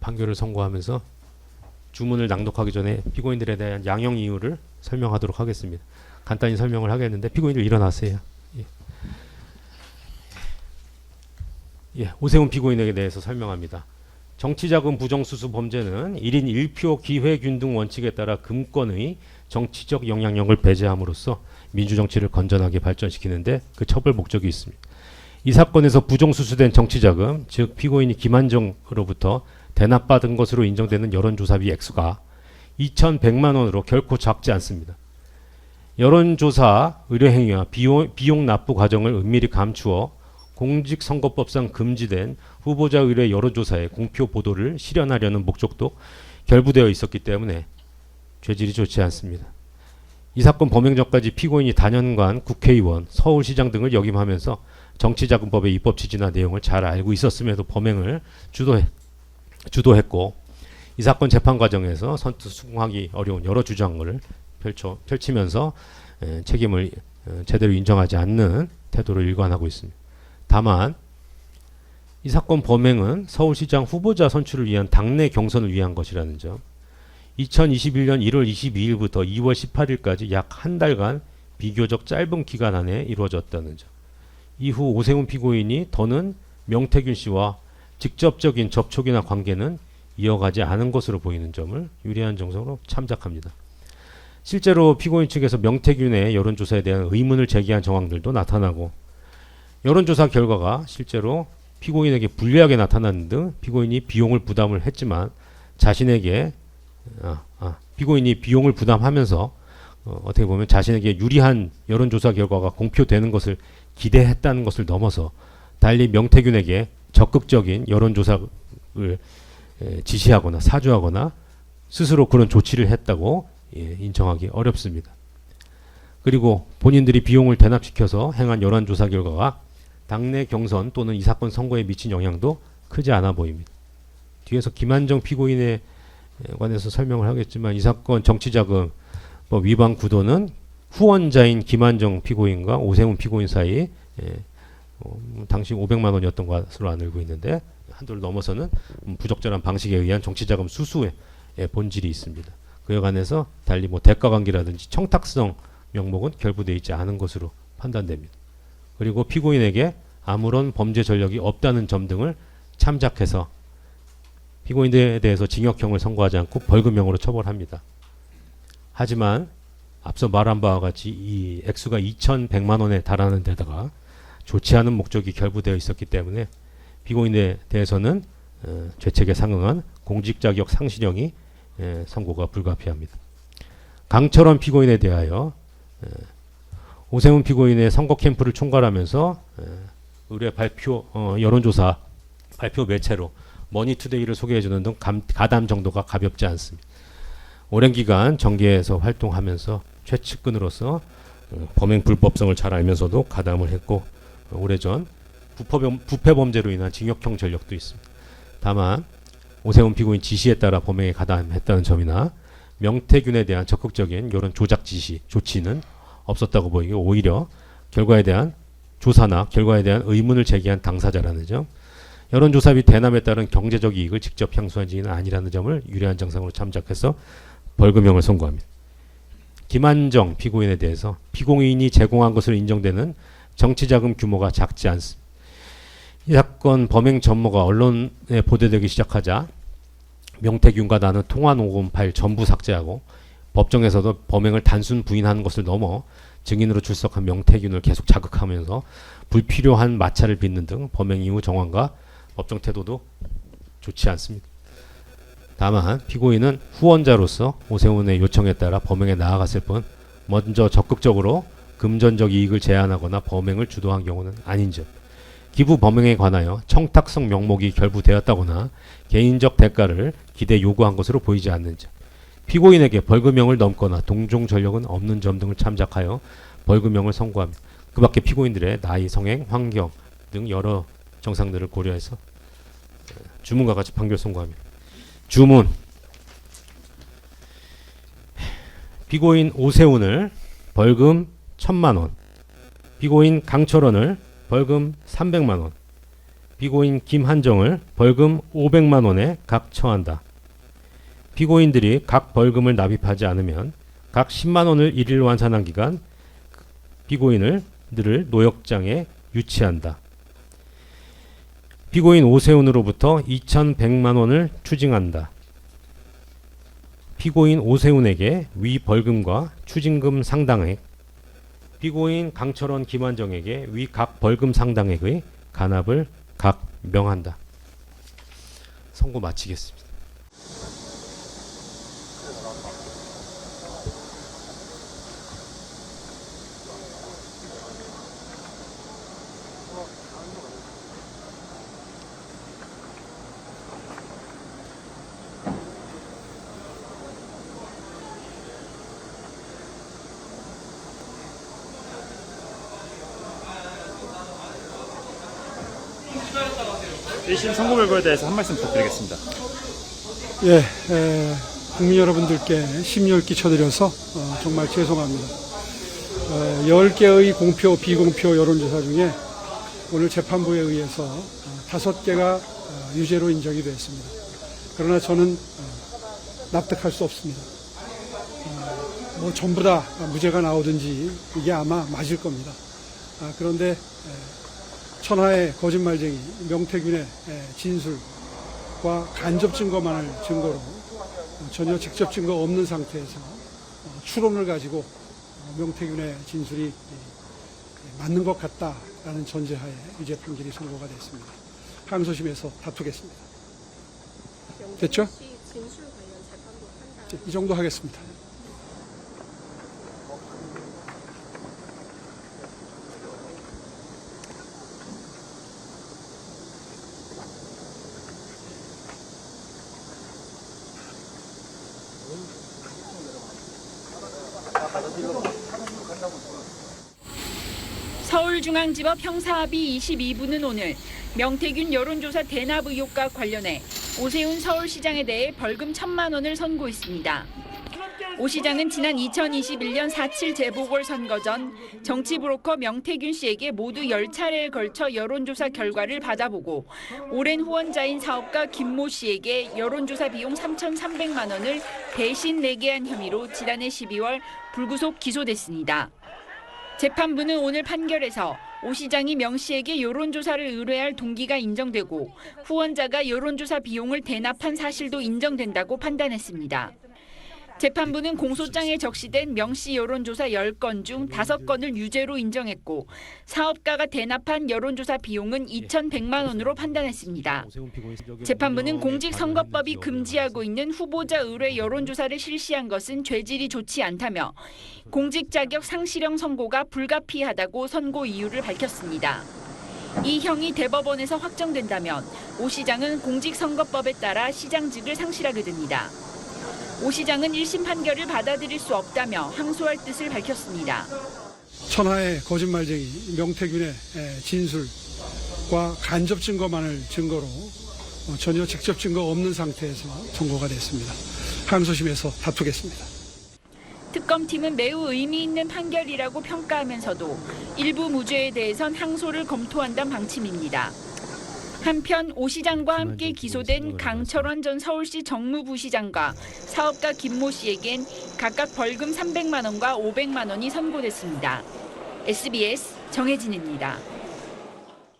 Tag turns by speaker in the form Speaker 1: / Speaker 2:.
Speaker 1: 판결을 선고하면서 주문을 낭독하기 전에 피고인들에 대한 양형 이유를 설명하도록 하겠습니다. 간단히 설명을 하겠는데 피고인들 일어나세요. 오세훈 피고인에게 대해서 설명합니다. 정치자금 부정수수 범죄는 1인 1표 기회균등 원칙에 따라 금권의 정치적 영향력을 배제함으로써 민주정치를 건전하게 발전시키는데 그 처벌 목적이 있습니다. 이 사건에서 부정수수된 정치자금, 즉 피고인이 김한정으로부터 대납받은 것으로 인정되는 여론조사비 액수가 2,100만 원으로 결코 작지 않습니다. 여론조사 의뢰행위와 비용 납부 과정을 은밀히 감추어 공직선거법상 금지된 후보자 의뢰 여론조사의 공표 보도를 실현하려는 목적도 결부되어 있었기 때문에 죄질이 좋지 않습니다. 이 사건 범행 전까지 피고인이 단연간 국회의원, 서울시장 등을 역임하면서 정치자금법의 입법 취지나 내용을 잘 알고 있었음에도 범행을 주도했고 이 사건 재판 과정에서 선뜻 수긍하기 어려운 여러 주장을 펼치면서 책임을 제대로 인정하지 않는 태도를 일관하고 있습니다. 다만 이 사건 범행은 서울시장 후보자 선출을 위한 당내 경선을 위한 것이라는 점, 2021년 1월 22일부터 2월 18일까지 약 한 달간 비교적 짧은 기간 안에 이루어졌다는 점, 이후 오세훈 피고인이 더는 명태균 씨와 직접적인 접촉이나 관계는 이어가지 않은 것으로 보이는 점을 유리한 정성으로 참작합니다. 실제로 피고인 측에서 명태균의 여론조사에 대한 의문을 제기한 정황들도 나타나고 여론조사 결과가 실제로 피고인에게 불리하게 나타나는 등 피고인이 비용을 부담을 했지만 자신에게 피고인이 비용을 부담하면서 어떻게 보면 자신에게 유리한 여론조사 결과가 공표되는 것을 기대했다는 것을 넘어서 달리 명태균에게 적극적인 여론조사를 지시하거나 사주하거나 스스로 그런 조치를 했다고 인정하기 어렵습니다. 그리고 본인들이 비용을 대납시켜서 행한 여론조사 결과가 당내 경선 또는 이 사건 선거에 미친 영향도 크지 않아 보입니다. 뒤에서 김한정 피고인에 관해서 설명을 하겠지만 이 사건 정치자금 위반 구도는 후원자인 김한정 피고인과 오세훈 피고인 사이 당시 500만 원이었던 것으로 알고 있는데 한도를 넘어서는 부적절한 방식에 의한 정치자금 수수의 본질이 있습니다. 그에 관해서 달리 대가관계라든지 청탁성 명목은 결부되어 있지 않은 것으로 판단됩니다. 그리고 피고인에게 아무런 범죄 전력이 없다는 점 등을 참작해서 피고인들에 대해서 징역형을 선고하지 않고 벌금형으로 처벌합니다. 하지만 앞서 말한 바와 같이 이 액수가 2,100만 원에 달하는 데다가 좋지 않은 목적이 결부되어 있었기 때문에 피고인에 대해서는 죄책에 상응한 공직자격 상실형이 선고가 불가피합니다. 강철원 피고인에 대하여 오세훈 피고인의 선거 캠프를 총괄하면서 의뢰 발표 여론조사 발표 매체로 머니투데이를 소개해주는 등 가담 정도가 가볍지 않습니다. 오랜 기간 정계에서 활동하면서 최측근으로서 범행 불법성을 잘 알면서도 가담을 했고 오래전 부패 범죄로 인한 징역형 전력도 있습니다. 다만 오세훈 피고인 지시에 따라 범행에 가담했다는 점이나 명태균에 대한 적극적인 여론 조작 지시 조치는 없었다고 보이고 오히려 결과에 대한 조사나 결과에 대한 의문을 제기한 당사자라는 점, 여론조사비 대납에 따른 경제적 이익을 직접 향수한 지는 아니라는 점을 유리한 정상으로 참작해서 벌금형을 선고합니다. 김한정 피고인에 대해서 피고인이 제공한 것으로 인정되는 정치자금 규모가 작지 않습니다. 이 사건 범행 전모가 언론에 보도되기 시작하자 명태균과 나는 통화 녹음 파일 전부 삭제하고 법정에서도 범행을 단순 부인하는 것을 넘어 증인으로 출석한 명태균을 계속 자극하면서 불필요한 마찰을 빚는 등 범행 이후 정황과 법정 태도도 좋지 않습니다. 다만 피고인은 후원자로서 오세훈의 요청에 따라 범행에 나아갔을 뿐 먼저 적극적으로 금전적 이익을 제한하거나 범행을 주도한 경우는 아닌 점, 기부 범행에 관하여 청탁성 명목이 결부되었다거나 개인적 대가를 기대 요구한 것으로 보이지 않는 점, 피고인에게 벌금형을 넘거나 동종 전력은 없는 점 등을 참작하여 벌금형을 선고합니다. 그 밖에 피고인들의 나이, 성행, 환경 등 여러 정상들을 고려해서 주문과 같이 판결 선고합니다. 주문. 피고인 오세훈을 벌금 1,000만 원, 피고인 강철원을 벌금 300만 원, 피고인 김한정을 벌금 500만 원에 각 처한다. 피고인들이 각 벌금을 납입하지 않으면 각 10만 원을 일일 완산한 기간 피고인을 노역장에 유치한다. 피고인 오세훈으로부터 2,100만 원을 추징한다. 피고인 오세훈에게 위 벌금과 추징금 상당액, 피고인 강철원 김한정에게 위 각 벌금 상당액의 간합을 각 명한다. 선고 마치겠습니다.1심
Speaker 2: 선고 결과에 대해서 한 말씀 부탁드리겠습니다.
Speaker 3: 예, 국민 여러분들께 심려를 끼쳐드려서 정말 죄송합니다. 10개의 공표, 비공표 여론조사 중에 오늘 재판부에 의해서 5개가 유죄로 인정이 되었습니다. 그러나 저는 납득할 수 없습니다. 뭐 전부 다 무죄가 나오든지 이게 아마 맞을 겁니다. 그런데 천하의 거짓말쟁이 명태균의 진술과 간접 증거만을 증거로 전혀 직접 증거 없는 상태에서 추론을 가지고 명태균의 진술이 맞는 것 같다라는 전제하에 유죄 판결이 선고가 됐습니다. 항소심에서 다투겠습니다. 됐죠? 이 정도 하겠습니다.
Speaker 4: 서울중앙지법 형사합의 22부는 오늘 명태균 여론조사 대납 의혹과 관련해 오세훈 서울시장에 대해 벌금 1,000만 원을 선고했습니다. 오 시장은 지난 2021년 4.7 재보궐선거 전 정치브로커 명태균 씨에게 모두 10차례에 걸쳐 여론조사 결과를 받아보고 오랜 후원자인 사업가 김모 씨에게 여론조사 비용 3,300만 원을 대신 내게 한 혐의로 지난해 12월 불구속 기소됐습니다. 재판부는 오늘 판결에서 오 시장이 명 씨에게 여론조사를 의뢰할 동기가 인정되고 후원자가 여론조사 비용을 대납한 사실도 인정된다고 판단했습니다. 재판부는 공소장에 적시된 명 씨 여론조사 10건 중 5건을 유죄로 인정했고 사업가가 대납한 여론조사 비용은 2,100만 원으로 판단했습니다. 재판부는 공직선거법이 금지하고 있는 후보자 의뢰 여론조사를 실시한 것은 죄질이 좋지 않다며 공직 자격 상실형 선고가 불가피하다고 선고 이유를 밝혔습니다. 이 형이 대법원에서 확정된다면 오 시장은 공직선거법에 따라 시장직을 상실하게 됩니다. 오 시장은 1심 판결을 받아들일 수 없다며 항소할 뜻을 밝혔습니다.
Speaker 3: 천하의 거짓말쟁이 명태균의 진술과 간접 증거만을 증거로 전혀 직접 증거 없는 상태에서 선고가 됐습니다. 항소심에서 다투겠습니다.
Speaker 4: 특검팀은 매우 의미 있는 판결이라고 평가하면서도 일부 무죄에 대해선 항소를 검토한다는 방침입니다. 한편 오 시장과 함께 기소된 강철원 전 서울시 정무부시장과 사업가 김모 씨에겐 각각 벌금 300만 원과 500만 원이 선고됐습니다. SBS 정혜진입니다.